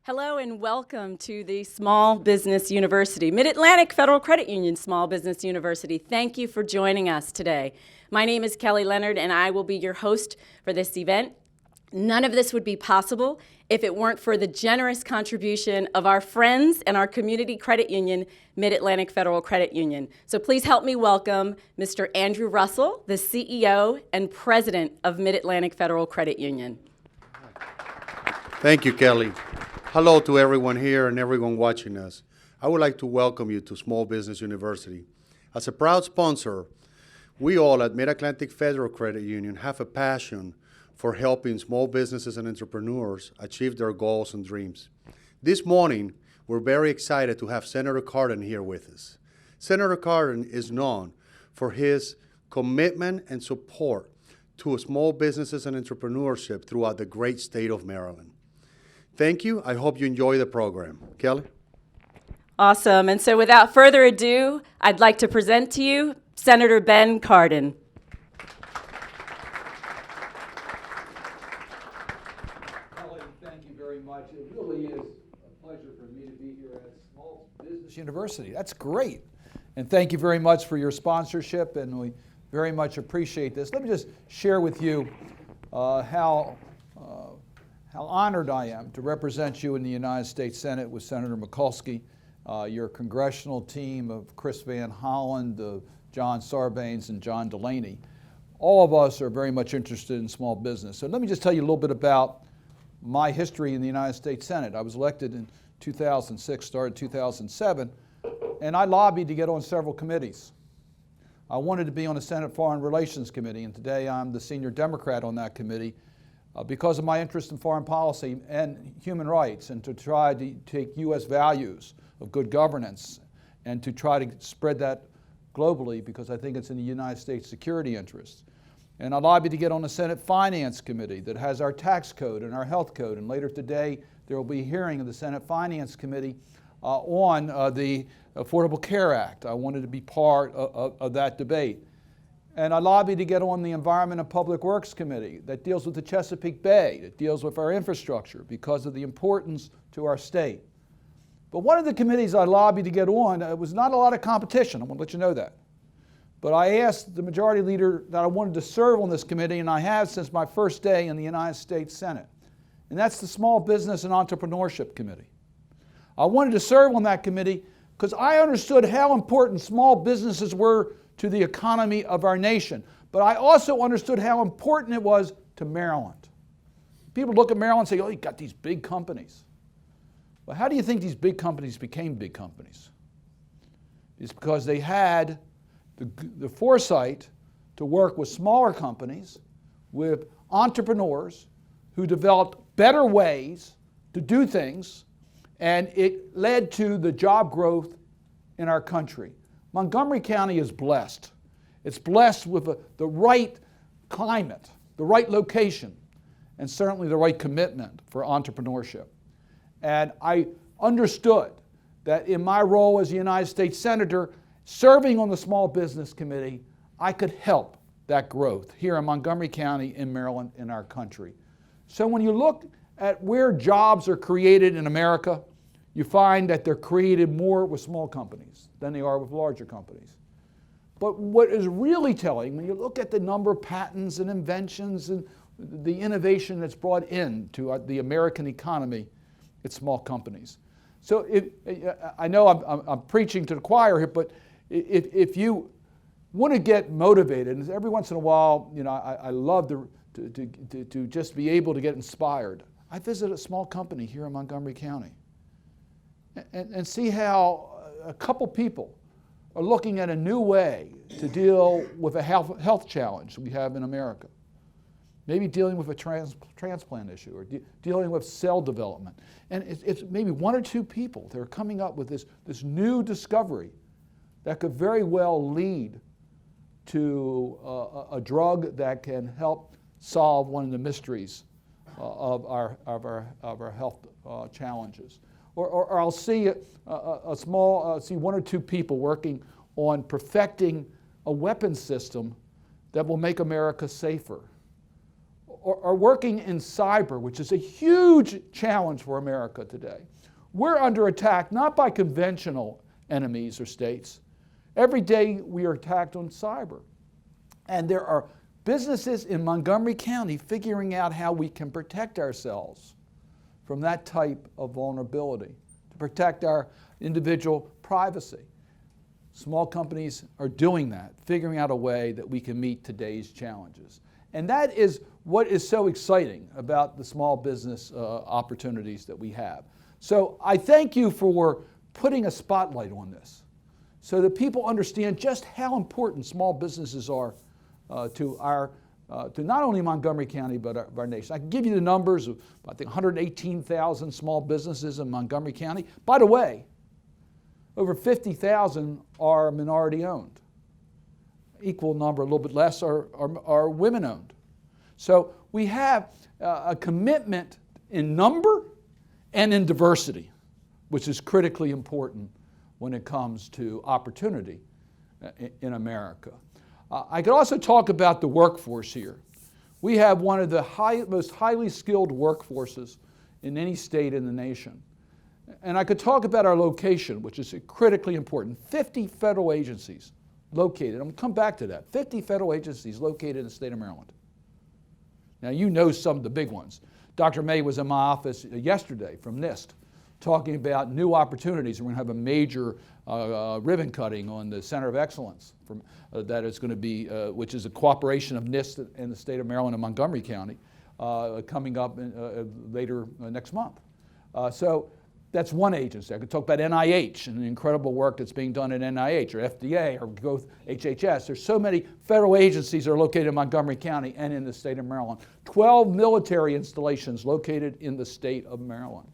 Hello and welcome to the Small Business University, Mid-Atlantic Federal Credit Union Small Business University. Thank you for joining us today. My name is Kelly Leonard and I will be your host for this event. None of this would be possible if it weren't for the generous contribution of our friends and our community credit union, Mid-Atlantic Federal Credit Union. So please help me welcome Mr. Andrew Russell, the CEO and President of Mid-Atlantic Federal Credit Union. Thank you, Kelly. Hello to everyone here and everyone watching us. I would like to welcome you to Small Business University. As a proud sponsor, we all at Mid-Atlantic Federal Credit Union have a passion for helping small businesses and entrepreneurs achieve their goals and dreams. This morning, we're very excited to have Senator Cardin here with us. Senator Cardin is known for his commitment and support to small businesses and entrepreneurship throughout the great state of Maryland. Thank you. I hope you enjoy the program. Kelly? Awesome. And so without further ado, I'd like to present to you Senator Ben Cardin. Kelly, thank you very much. It really is a pleasure for me to be here at Small Business University. That's great. And thank you very much for your sponsorship, and we very much appreciate this. Let me just share with you how honored I am to represent you in the United States Senate with Senator Mikulski, your congressional team of Chris Van Hollen, John Sarbanes, and John Delaney. All of us are very much interested in small business. So let me just tell you a little bit about my history in the United States Senate. I was elected in 2006, started 2007, and I lobbied to get on several committees. I wanted to be on the Senate Foreign Relations Committee, and today I'm the senior Democrat on that committee because of my interest in foreign policy and human rights, and to try to take U.S. values of good governance and to try to spread that globally, because I think it's in the United States security interests. And I lobbied to get on the Senate Finance Committee that has our tax code and our health code, and later today there will be a hearing of the Senate Finance Committee on the Affordable Care Act. I wanted to be part of that debate. And I lobbied to get on the Environment and Public Works Committee that deals with the Chesapeake Bay, that deals with our infrastructure because of the importance to our state. But one of the committees I lobbied to get on, it was not a lot of competition, I want to let you know that. But I asked the majority leader that I wanted to serve on this committee, and I have since my first day in the United States Senate. And that's the Small Business and Entrepreneurship Committee. I wanted to serve on that committee because I understood how important small businesses were to the economy of our nation. But I also understood how important it was to Maryland. People look at Maryland and say, oh, you got these big companies. Well, how do you think these big companies became big companies? It's because they had the foresight to work with smaller companies, with entrepreneurs who developed better ways to do things, and it led to the job growth in our country. Montgomery County is blessed. It's blessed with the right climate, the right location, and certainly the right commitment for entrepreneurship. And I understood that in my role as a United States Senator, serving on the Small Business Committee, I could help that growth here in Montgomery County, in Maryland, in our country. So when you look at where jobs are created in America, you find that they're created more with small companies than they are with larger companies. But what is really telling, when you look at the number of patents and inventions and the innovation that's brought into the American economy, it's small companies. So I know I'm preaching to the choir here, but if you want to get motivated, and every once in a while, you know, I love to just be able to get inspired. I visit a small company here in Montgomery County and see how a couple people are looking at a new way to deal with a health challenge we have in America. Maybe dealing with a transplant issue or dealing with cell development. And it's maybe one or two people that are coming up with this new discovery that could very well lead to a drug that can help solve one of the mysteries of our health challenges. Or I'll see see one or two people working on perfecting a weapons system that will make America safer. are working in cyber, which is a huge challenge for America today. We're under attack not by conventional enemies or states. Every day we are attacked on cyber. And there are businesses in Montgomery County figuring out how we can protect ourselves from that type of vulnerability, to protect our individual privacy. Small companies are doing that, figuring out a way that we can meet today's challenges. And that is what is so exciting about the small business opportunities that we have. So I thank you for putting a spotlight on this so that people understand just how important small businesses are to not only Montgomery County, but our nation. I can give you the numbers of, I think, 118,000 small businesses in Montgomery County. By the way, over 50,000 are minority owned. Equal number, a little bit less, are women owned. So we have a commitment in number and in diversity, which is critically important when it comes to opportunity in America. I could also talk about the workforce here. We have one of the most highly skilled workforces in any state in the nation. And I could talk about our location, which is critically important. 50 federal agencies located. I'm going to come back to that. 50 federal agencies located in the state of Maryland. Now, you know some of the big ones. Dr. May was in my office yesterday from NIST talking about new opportunities. We're going to have a major ribbon cutting on the Center of Excellence that is going to be, which is a cooperation of NIST and the state of Maryland and Montgomery County coming up later next month. So that's one agency. I could talk about NIH and the incredible work that's being done at NIH or FDA or both HHS. There's so many federal agencies that are located in Montgomery County and in the state of Maryland. 12 military installations located in the state of Maryland.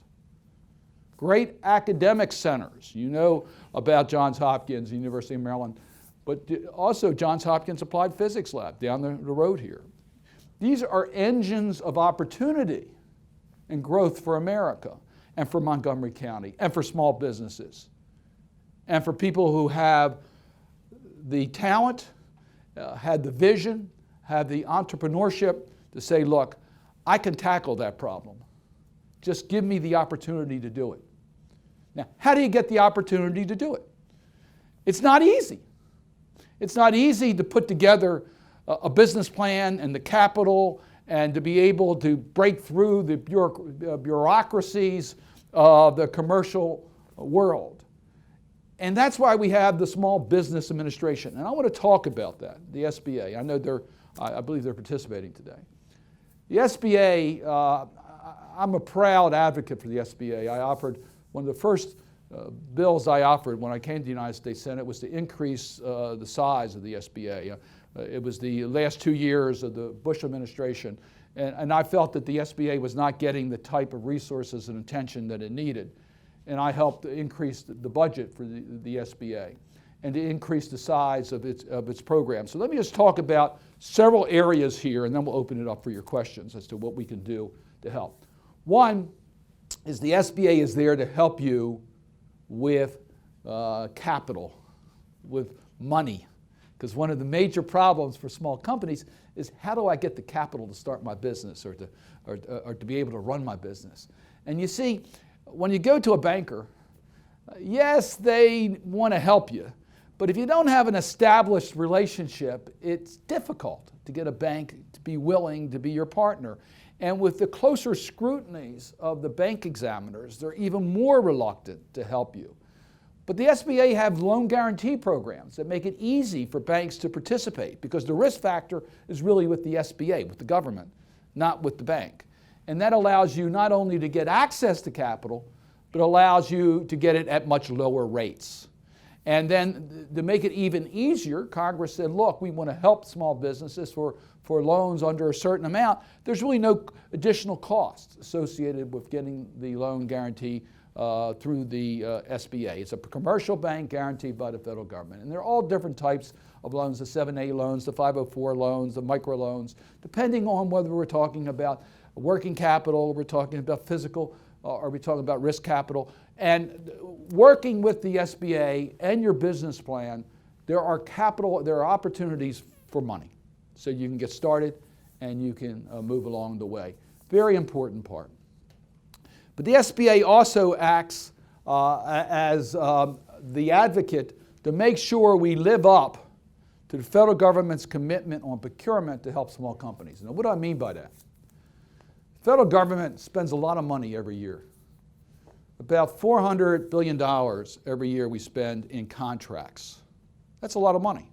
Great academic centers. You know about Johns Hopkins, University of Maryland, but also Johns Hopkins Applied Physics Lab down the road here. These are engines of opportunity and growth for America and for Montgomery County and for small businesses and for people who have the talent, had the vision, have the entrepreneurship to say, look, I can tackle that problem. Just give me the opportunity to do it. Now, how do you get the opportunity to do it? It's not easy. It's not easy to put together a business plan and the capital and to be able to break through the bureaucracies of the commercial world. And that's why we have the Small Business Administration. And I want to talk about that, the SBA. I believe they're participating today. The SBA, I'm a proud advocate for the SBA. I offered one of the first bills I offered when I came to the United States Senate was to increase the size of the SBA. It was the last 2 years of the Bush administration, and I felt that the SBA was not getting the type of resources and attention that it needed. And I helped increase the budget for the SBA and to increase the size of its program. So let me just talk about several areas here, and then we'll open it up for your questions as to what we can do to help. One is the SBA is there to help you with capital, with money. Because one of the major problems for small companies is how do I get the capital to start my business or to be able to run my business? And you see, when you go to a banker, yes, they want to help you. But if you don't have an established relationship, it's difficult to get a bank to be willing to be your partner. And with the closer scrutinies of the bank examiners, they're even more reluctant to help you. But the SBA have loan guarantee programs that make it easy for banks to participate because the risk factor is really with the SBA, with the government, not with the bank. And that allows you not only to get access to capital, but allows you to get it at much lower rates. And then to make it even easier, Congress said, look, we want to help small businesses for loans under a certain amount. There's really no additional costs associated with getting the loan guarantee through the SBA. It's a commercial bank guaranteed by the federal government. And they're all different types of loans, the 7A loans, the 504 loans, the micro loans, depending on whether we're talking about working capital, we're talking about physical, or we're talking about risk capital. And working with the SBA and your business plan, there are opportunities for money. So you can get started and you can move along the way. Very important part. But the SBA also acts as the advocate to make sure we live up to the federal government's commitment on procurement to help small companies. Now, what do I mean by that? The federal government spends a lot of money every year. About $400 billion every year we spend in contracts. That's a lot of money.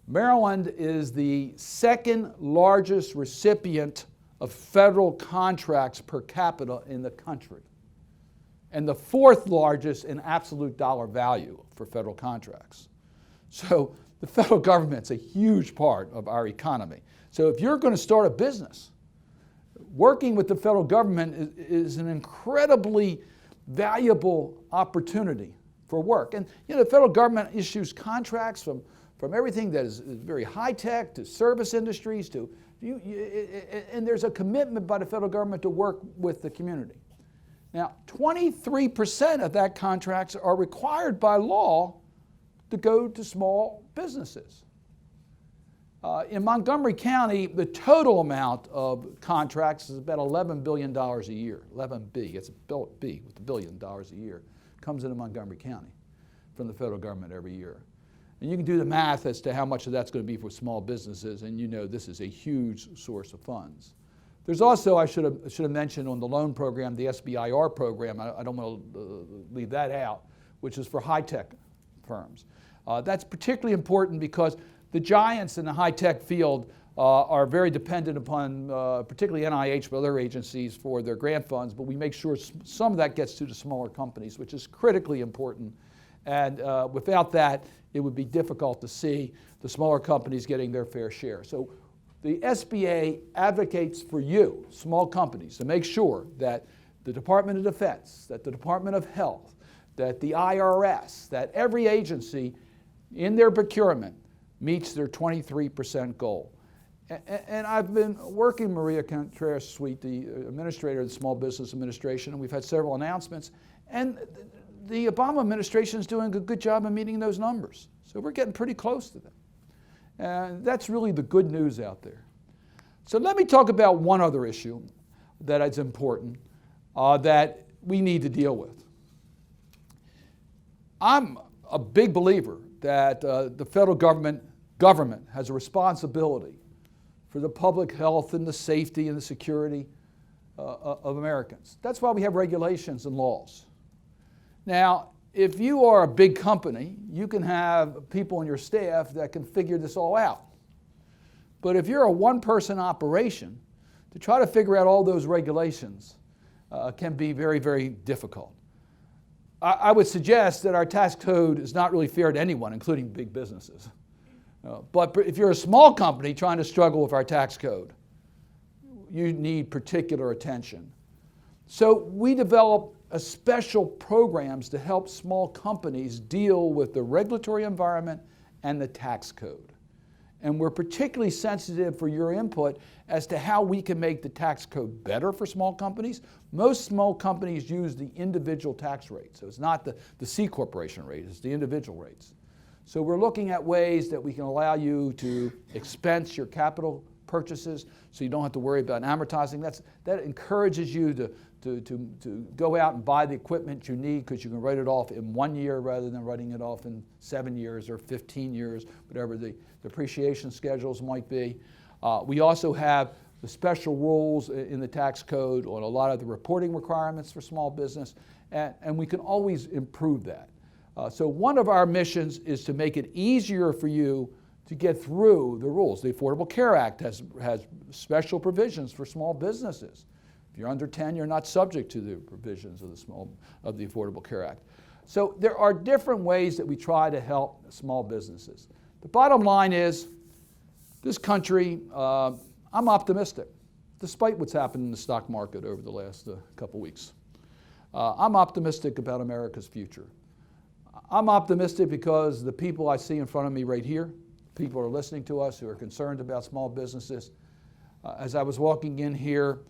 Maryland is the second largest recipient of federal contracts per capita in the country, and the fourth largest in absolute dollar value for federal contracts. So the federal government's a huge part of our economy. So if you're going to start a business, working with the federal government is an incredibly valuable opportunity for work. And the federal government issues contracts from everything that is very high-tech to service industries to, and there's a commitment by the federal government to work with the community. Now, 23% of that contracts are required by law to go to small businesses. In Montgomery County, the total amount of contracts is about $11 billion a year. 11B, it's a B with $1 billion a year, comes into Montgomery County from the federal government every year. And you can do the math as to how much of that's going to be for small businesses, and you know this is a huge source of funds. There's also, I should have mentioned on the loan program, the SBIR program, I don't want to leave that out, which is for high-tech firms. That's particularly important because the giants in the high-tech field are very dependent upon particularly NIH but other agencies for their grant funds, but we make sure some of that gets to the smaller companies, which is critically important. And without that, it would be difficult to see the smaller companies getting their fair share. So the SBA advocates for you, small companies, to make sure that the Department of Defense, that the Department of Health, that the IRS, that every agency in their procurement meets their 23% goal. And I've been working Maria Contreras-Sweet, the administrator of the Small Business Administration, and we've had several announcements. And the Obama administration is doing a good job of meeting those numbers. So we're getting pretty close to them. And that's really the good news out there. So let me talk about one other issue that is important that we need to deal with. I'm a big believer that the federal government has a responsibility for the public health and the safety and the security of Americans. That's why we have regulations and laws. Now, if you are a big company, you can have people on your staff that can figure this all out. But if you're a one-person operation, to try to figure out all those regulations can be very, very difficult. I would suggest that our tax code is not really fair to anyone, including big businesses. But if you're a small company trying to struggle with our tax code, you need particular attention. So we develop special programs to help small companies deal with the regulatory environment and the tax code. And we're particularly sensitive for your input as to how we can make the tax code better for small companies. Most small companies use the individual tax rate. So it's not the C corporation rate, it's the individual rates. So we're looking at ways that we can allow you to expense your capital purchases so you don't have to worry about amortizing. That encourages you to go out and buy the equipment you need because you can write it off in 1 year rather than writing it off in 7 years or 15 years, whatever the depreciation schedules might be. We also have the special rules in the tax code on a lot of the reporting requirements for small business, and we can always improve that. So one of our missions is to make it easier for you to get through the rules. The Affordable Care Act has special provisions for small businesses. If you're under 10, you're not subject to the provisions of the Affordable Care Act. So there are different ways that we try to help small businesses. The bottom line is, this country, I'm optimistic, despite what's happened in the stock market over the last couple weeks. I'm optimistic about America's future. I'm optimistic because the people I see in front of me right here, people who are listening to us who are concerned about small businesses. As I was walking in here,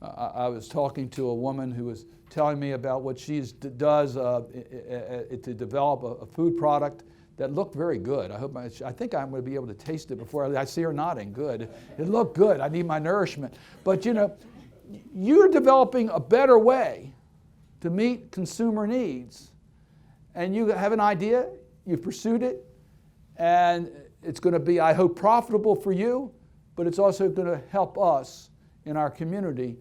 I was talking to a woman who was telling me about what she does to develop a food product that looked very good. I think I'm going to be able to taste it before I see her nodding. Good. It looked good. I need my nourishment. But you know, you're developing a better way to meet consumer needs, and you have an idea, you've pursued it, and it's going to be, I hope, profitable for you, but it's also going to help us in our community.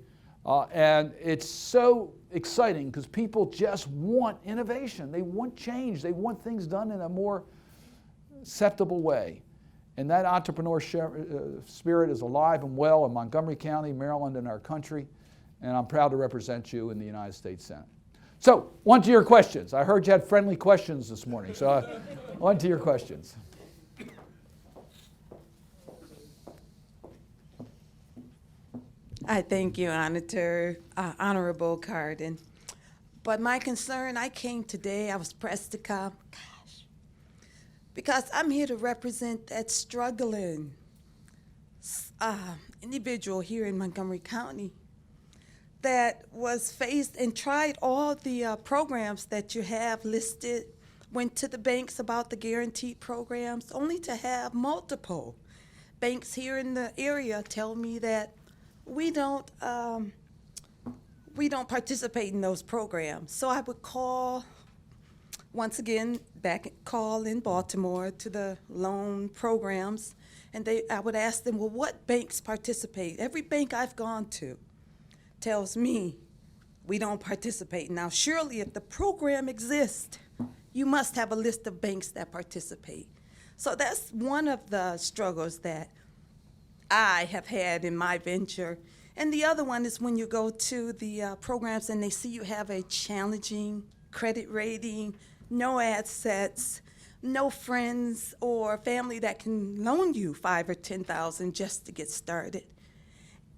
And it's so exciting because people just want innovation. They want change. They want things done in a more acceptable way. And that entrepreneurship spirit is alive and well in Montgomery County, Maryland, and our country. And I'm proud to represent you in the United States Senate. So, on to your questions. I heard you had friendly questions this morning. So, on to your questions. I thank you, Honorable Cardin. But my concern, I came today, I was pressed to come, because I'm here to represent that struggling individual here in Montgomery County that was faced and tried all the programs that you have listed, went to the banks about the guaranteed programs, only to have multiple banks here in the area tell me that we don't participate in those programs. So I would call, once again, call in Baltimore to the loan programs, and I would ask them, well, what banks participate? Every bank I've gone to tells me we don't participate. Now, surely if the program exists, you must have a list of banks that participate. So that's one of the struggles that I have had in my venture. And the other one is when you go to the programs and they see you have a challenging credit rating, no assets, no friends or family that can loan you $5,000 or $10,000 just to get started.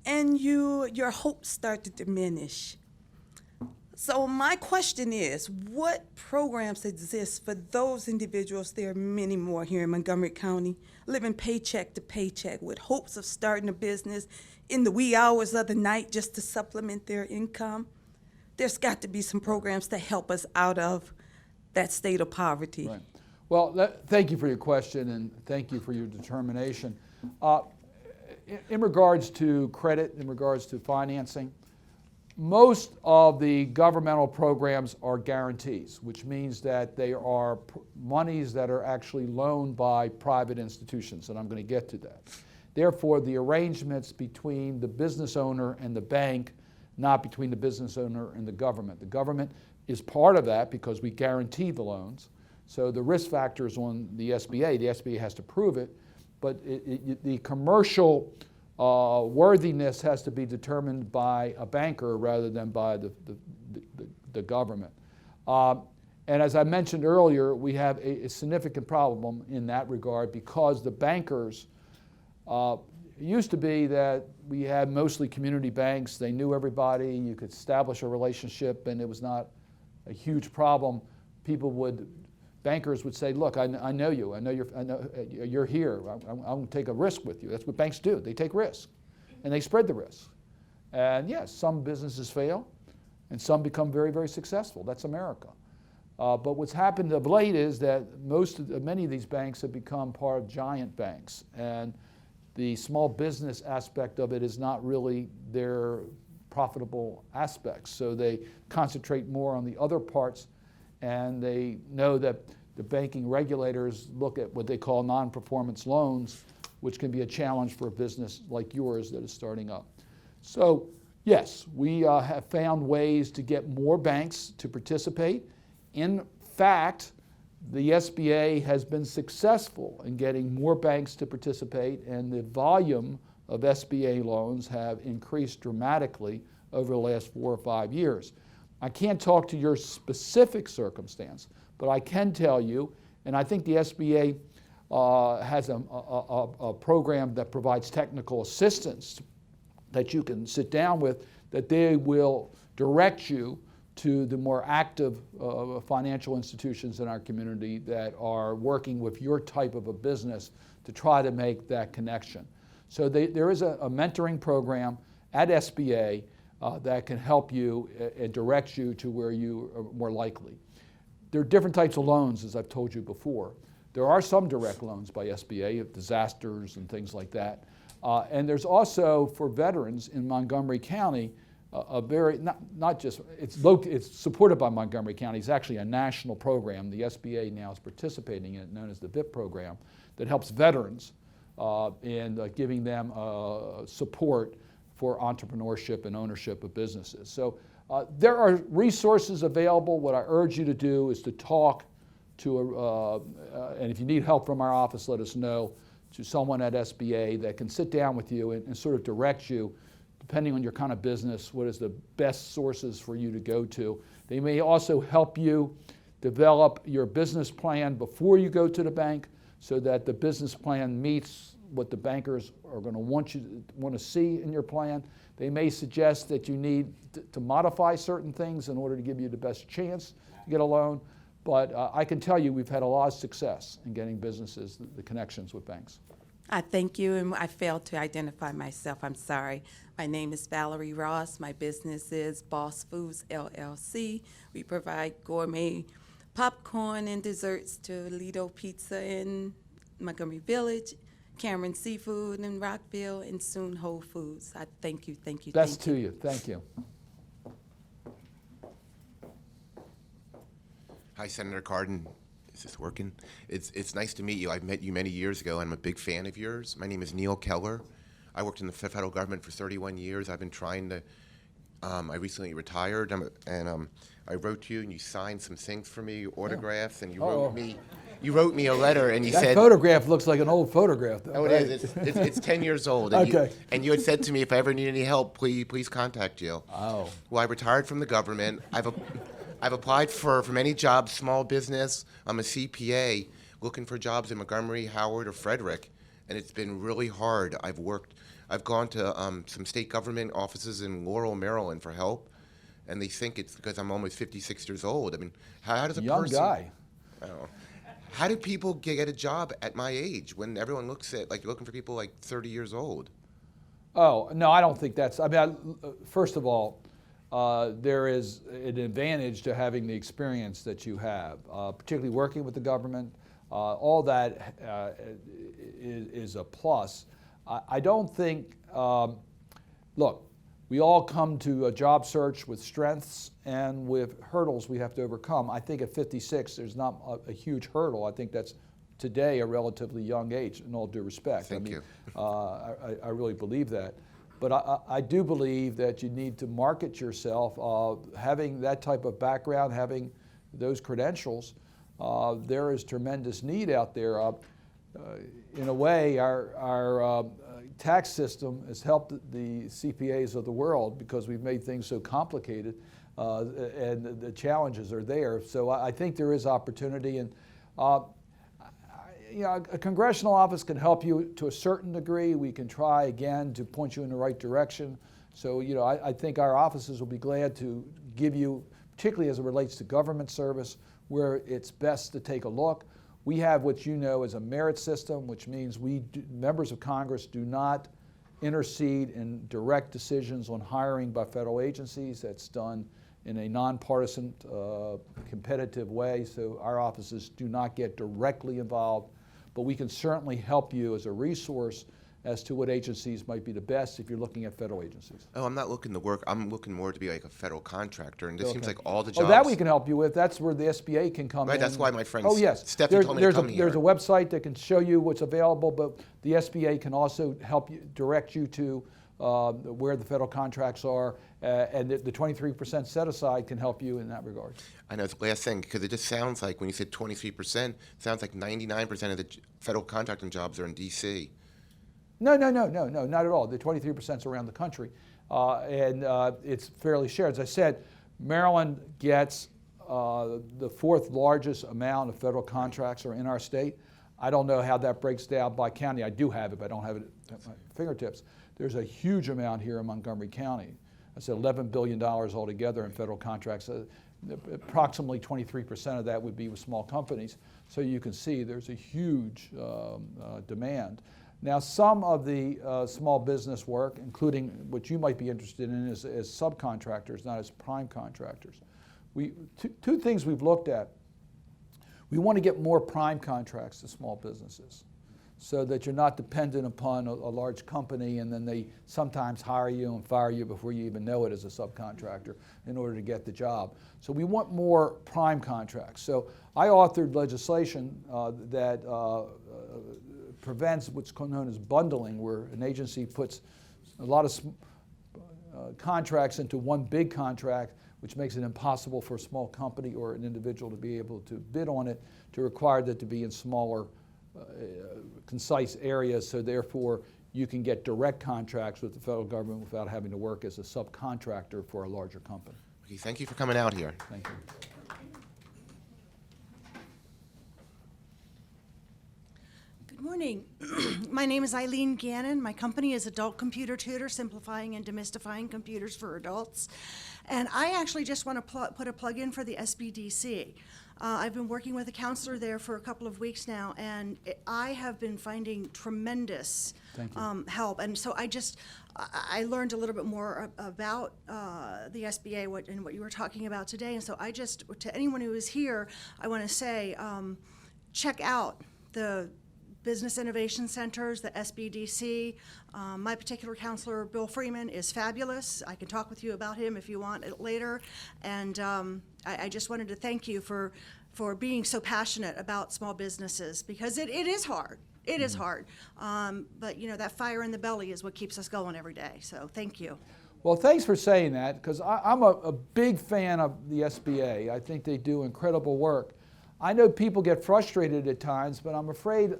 And your hopes start to diminish. So my question is, what programs exist for those individuals? There are many more here in Montgomery County, living paycheck to paycheck with hopes of starting a business in the wee hours of the night just to supplement their income. There's got to be some programs to help us out of that state of poverty. Right. Well, thank you for your question, and thank you for your determination. In regards to credit, in regards to financing, most of the governmental programs are guarantees, which means that they are monies that are actually loaned by private institutions, and I'm going to get to that. Therefore, the arrangements between the business owner and the bank, not between the business owner and the government. The government is part of that because we guarantee the loans. So the risk factor is on the SBA. The SBA has to prove it, but the commercial worthiness has to be determined by a banker rather than by the government. And as I mentioned earlier, we have a significant problem in that regard because the bankers, it used to be that we had mostly community banks. They knew everybody. You could establish a relationship, and it was not a huge problem. Bankers would say, look, I know you. I know you're here. I'm going to take a risk with you. That's what banks do. They take risks, and they spread the risk. And yes, some businesses fail, and some become very, very successful. That's America. But what's happened of late is that many of these banks have become part of giant banks, and the small business aspect of it is not really their profitable aspects. So they concentrate more on the other parts, and they know that the banking regulators look at what they call non-performance loans, which can be a challenge for a business like yours that is starting up. So yes, we have found ways to get more banks to participate. In fact, the SBA has been successful in getting more banks to participate, and the volume of SBA loans have increased dramatically over the last 4 or 5 years. I can't talk to your specific circumstance, but I can tell you, and I think the SBA has a program that provides technical assistance that you can sit down with, that they will direct you to the more active financial institutions in our community that are working with your type of a business to try to make that connection. So there is a mentoring program at SBA that can help you and direct you to where you are more likely. There are different types of loans, as I've told you before. There are some direct loans by SBA of disasters and things like that. And there's also, for veterans in Montgomery County, a very, not just, it's supported by Montgomery County. It's actually a national program. The SBA now is participating in it, known as the VIP program, that helps veterans in giving them support for entrepreneurship and ownership of businesses. So there are resources available. What I urge you to do is to talk to, and if you need help from our office, let us know, to someone at SBA that can sit down with you and sort of direct you, depending on your kind of business, what is the best sources for you to go to. They may also help you develop your business plan before you go to the bank so that the business plan meets what the bankers are going to want to see in your plan. They may suggest that you need to modify certain things in order to give you the best chance to get a loan. But I can tell you we've had a lot of success in getting businesses the connections with banks. I thank you, and I failed to identify myself. I'm sorry. My name is Valerie Ross. My business is Boss Foods, LLC. We provide gourmet popcorn and desserts to Lido Pizza in Montgomery Village, Cameron Seafood in Rockville, and soon Whole Foods. I thank you, thank you, Best thank to you. Thank you. Hi, Senator Cardin. Is this working? It's nice to meet you. I've met you many years ago. I'm a big fan of yours. My name is Neil Keller. I worked in the federal government for 31 years. I've been trying to, I recently retired, and I wrote to you, and you signed some things for me, autographs, and you wrote me a letter, and you That said, photograph looks like an old photograph, though. oh, it is. It's 10 years old. And Okay. You had said to me, if I ever need any help, please contact you. Oh. Well, I retired from the government. I've applied for many jobs, small business. I'm a CPA looking for jobs in Montgomery, Howard, or Frederick, and it's been really hard. I've gone to some state government offices in Laurel, Maryland for help, and they think it's because I'm almost 56 years old. I mean, how does a Young person... guy. I don't know. How do people get a job at my age when everyone looks at, like, you're looking for people like 30 years old? Oh, no, I don't think that's, I mean, first of all, there is an advantage to having the experience that you have, particularly working with the government. All that is a plus. I don't think, look, we all come to a job search with strengths and with hurdles we have to overcome. I think at 56, there's not a huge hurdle. I think that's today a relatively young age, in all due respect. Thank you. I really believe that. But I do believe that you need to market yourself. Having that type of background, having those credentials, there is tremendous need out there. In a way, our tax system has helped the CPAs of the world because we've made things so complicated, and the challenges are there. So I think there is opportunity, and you know, a congressional office can help you to a certain degree. We can try again to point you in the right direction. So, you know, I think our offices will be glad to give you, particularly as it relates to government service, where it's best to take a look. We have what you know as a merit system, which means members of Congress do not intercede in direct decisions on hiring by federal agencies. That's done in a nonpartisan, competitive way, so our offices do not get directly involved, but we can certainly help you as a resource as to what agencies might be the best if you're looking at federal agencies. Oh, I'm not looking to work. I'm looking more to be like a federal contractor, and this seems Okay. like all the jobs. Oh, that we can help you with. That's where the SBA can come in. Right, that's why my friend Stephanie Stephanie told me to come here. There's a website that can show you what's available, but the SBA can also help you, direct you to where the federal contracts are, and the 23% set aside can help you in that regard. I know, it's the last thing, because it just sounds like when you said 23%, sounds like 99% of the federal contracting jobs are in D.C. No, not at all. The 23% is around the country, and it's fairly shared. As I said, Maryland gets the fourth largest amount of federal contracts are in our state. I don't know how that breaks down by county. I do have it, but I don't have it at my fingertips. There's a huge amount here in Montgomery County. I said $11 billion altogether in federal contracts. Approximately 23% of that would be with small companies. So you can see there's a huge demand. Now, some of the small business work, including what you might be interested in as subcontractors, not as prime contractors. Two things we've looked at. We want to get more prime contracts to small businesses so that you're not dependent upon a large company and then they sometimes hire you and fire you before you even know it as a subcontractor in order to get the job. So we want more prime contracts. So I authored legislation that prevents what's known as bundling, where an agency puts a lot of contracts into one big contract, which makes it impossible for a small company or an individual to be able to bid on it, to require that to be in smaller, concise areas, so therefore you can get direct contracts with the federal government without having to work as a subcontractor for a larger company. Okay, thank you for coming out here. Thank you. Good morning. My name is Eileen Gannon. My company is Adult Computer Tutor, simplifying and demystifying computers for adults. And I actually just want to put a plug in for the SBDC. I've been working with a counselor there for a couple of weeks now, and I have been finding tremendous help. And so I learned a little bit more about the SBA and what you were talking about today. And so to anyone who is here, I want to say, check out the Business Innovation Centers, the SBDC. My particular counselor, Bill Freeman, is fabulous. I can talk with you about him if you want it later. And I just wanted to thank you for being so passionate about small businesses, because it is hard. It is hard. But you know, that fire in the belly is what keeps us going every day. So thank you. Well, thanks for saying that, because I'm a big fan of the SBA. I think they do incredible work. I know people get frustrated at times, but I'm afraid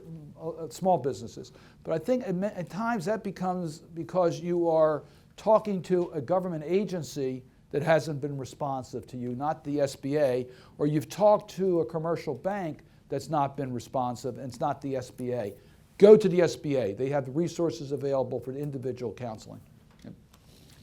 small businesses. But I think at times that becomes because you are talking to a government agency that hasn't been responsive to you, not the SBA, or you've talked to a commercial bank that's not been responsive, and it's not the SBA. Go to the SBA. They have the resources available for the individual counseling.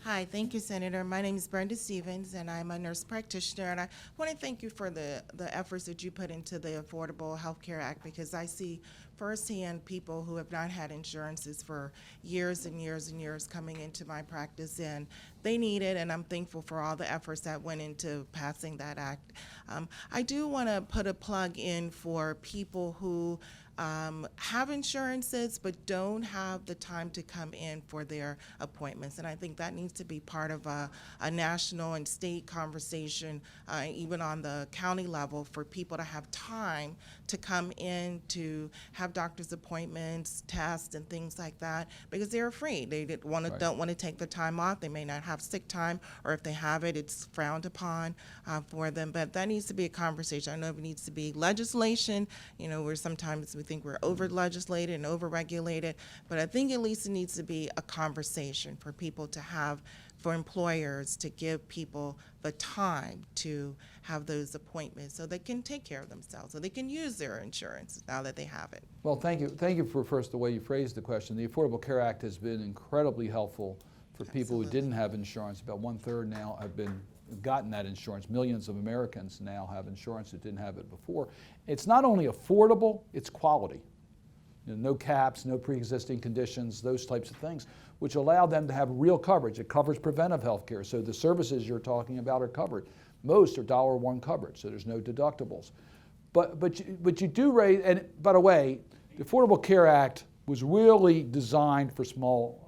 Hi, thank you, Senator. My name is Brenda Stevens, and I'm a nurse practitioner. And I want to thank you for the efforts that you put into the Affordable Health Care Act, because I see firsthand people who have not had insurances for years and years and years coming into my practice, and they need it, and I'm thankful for all the efforts that went into passing that act. I do want to put a plug in for people who have insurances but don't have the time to come in for their appointments. And I think that needs to be part of a national and state conversation, even on the county level, for people to have time to come in to have doctor's appointments, tests, and things like that, because they're afraid. They don't want to take the time off. They may not have sick time, or if they have it, it's frowned upon for them. But that needs to be a conversation. I know it needs to be legislation, you know, where sometimes we think we're over-legislated and over-regulated, but I think at least it needs to be a conversation for people to have, for employers to give people the time to have those appointments so they can take care of themselves, so they can use their insurance now that they have it. Well, thank you. Thank you for first the way you phrased the question. The Affordable Care Act has been incredibly helpful for people who didn't have insurance. About 1/3 now have gotten that insurance. Millions of Americans now have insurance that didn't have it before. It's not only affordable, it's quality. You know, no caps, no pre-existing conditions, those types of things, which allow them to have real coverage. It covers preventive health care, so the services you're talking about are covered. Most are $1 coverage, so there's no deductibles. But you do raise, and by the way, the Affordable Care Act was really designed for small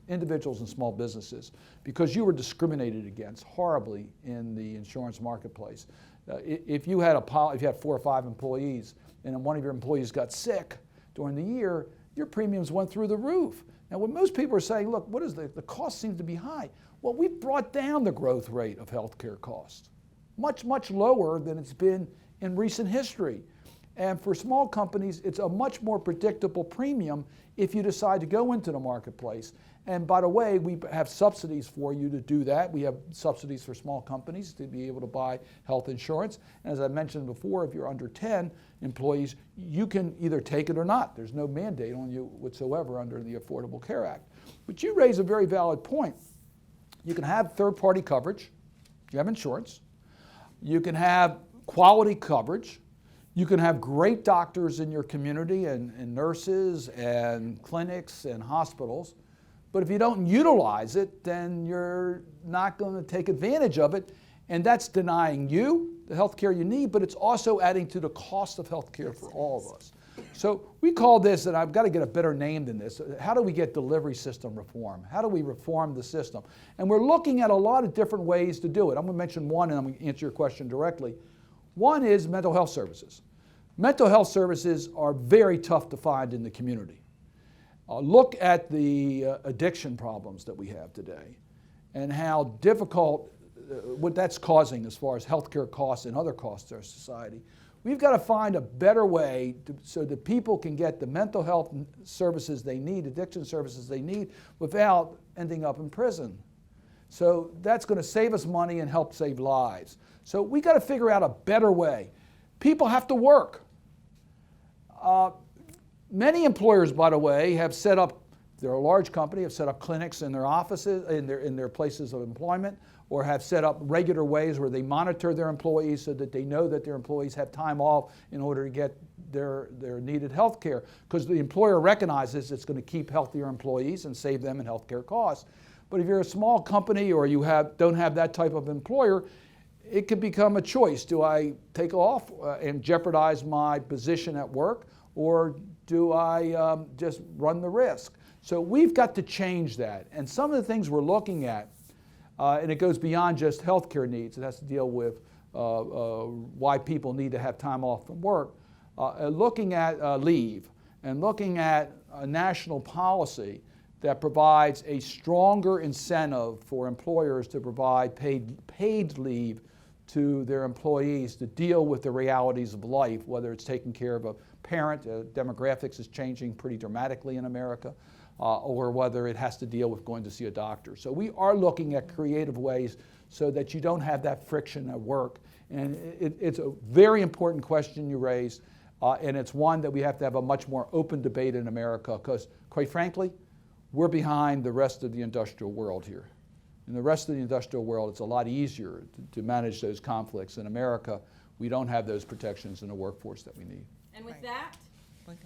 individuals and small businesses, because you were discriminated against horribly in the insurance marketplace. If you had 4 or 5 employees and one of your employees got sick during the year, your premiums went through the roof. Now, when most people are saying, look, what is the cost seems to be high. Well, we've brought down the growth rate of healthcare costs, much, much lower than it's been in recent history. And for small companies, it's a much more predictable premium if you decide to go into the marketplace. And by the way, we have subsidies for you to do that. We have subsidies for small companies to be able to buy health insurance. And as I mentioned before, if you're under 10 employees, you can either take it or not. There's no mandate on you whatsoever under the Affordable Care Act. But you raise a very valid point. You can have third-party coverage. You have insurance. You can have quality coverage. You can have great doctors in your community and nurses and clinics and hospitals. But if you don't utilize it, then you're not going to take advantage of it. And that's denying you the health care you need, but it's also adding to the cost of health care for all of us. So we call this, and I've got to get a better name than this, how do we get delivery system reform? How do we reform the system? And we're looking at a lot of different ways to do it. I'm going to mention one, and I'm going to answer your question directly. One is mental health services. Mental health services are very tough to find in the community. Look at the addiction problems that we have today and how difficult what that's causing as far as healthcare costs and other costs to our society. We've got to find a better way so that people can get the mental health services they need, addiction services they need, without ending up in prison. So that's going to save us money and help save lives. So we got to figure out a better way. People have to work. Many employers, by the way, have set up, they're a large company, have set up clinics in their offices, in their places of employment, or have set up regular ways where they monitor their employees so that they know that their employees have time off in order to get their needed health care, because the employer recognizes it's going to keep healthier employees and save them in health care costs. But if you're a small company or you don't have that type of employer, it could become a choice. Do I take off and jeopardize my position at work, or do I just run the risk? So we've got to change that. And some of the things we're looking at, and it goes beyond just healthcare needs. It has to deal with why people need to have time off from work. Looking at leave and looking at a national policy that provides a stronger incentive for employers to provide paid leave to their employees to deal with the realities of life, whether it's taking care of a parent, demographics is changing pretty dramatically in America, or whether it has to deal with going to see a doctor. So we are looking at creative ways so that you don't have that friction at work. And it's a very important question you raised, and it's one that we have to have a much more open debate in America, because quite frankly, we're behind the rest of the industrial world here. In the rest of the industrial world, it's a lot easier to manage those conflicts. In America, we don't have those protections in the workforce that we need. And with that,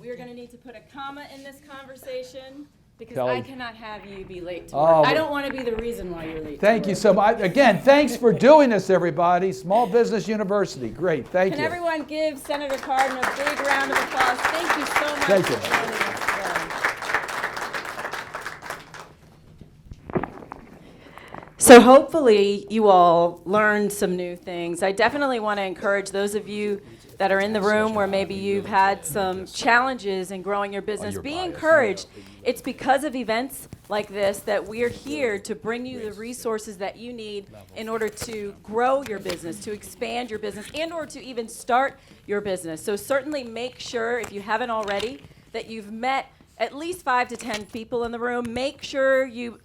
we are going to need to put a comma in this conversation, because Kelly. I cannot have you be late to work. I don't want to be the reason why you're late. Thank you so much. Again, thanks for doing this, everybody. Small Business University. Great. Thank you. Can everyone give Senator Cardin a big round of applause? Thank you so much Thank you. for joining us today. So hopefully you all learned some new things. I definitely want to encourage those of you that are in the room where maybe you've had some challenges in growing your business. Be encouraged. It's because of events like this that we're here to bring you the resources that you need in order to grow your business, to expand your business, and or to even start your business. So certainly make sure, if you haven't already, that you've met at least 5 to 10 people in the room. Make sure you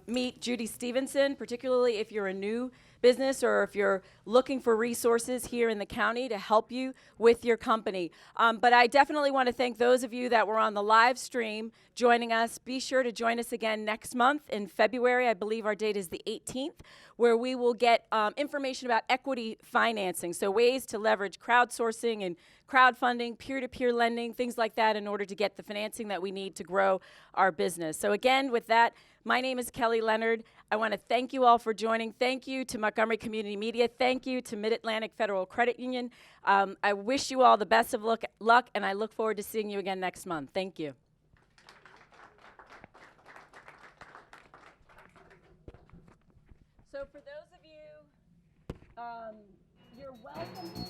meet Judy Stevenson, particularly if you're a new business or if you're looking for resources here in the county to help you with your company. But I definitely want to thank those of you that were on the live stream joining us. Be sure to join us again next month in February. I believe our date is the 18th, where we will get information about equity financing, so ways to leverage crowdsourcing and crowdfunding, peer-to-peer lending, things like that in order to get the financing that we need to grow our business. So again, with that, my name is Kelly Leonard. I want to thank you all for joining. Thank you to Montgomery Community Media. Thank you to Mid-Atlantic Federal Credit Union. I wish you all the best of luck, and I look forward to seeing you again next month. Thank you. So for those of you, you're welcome.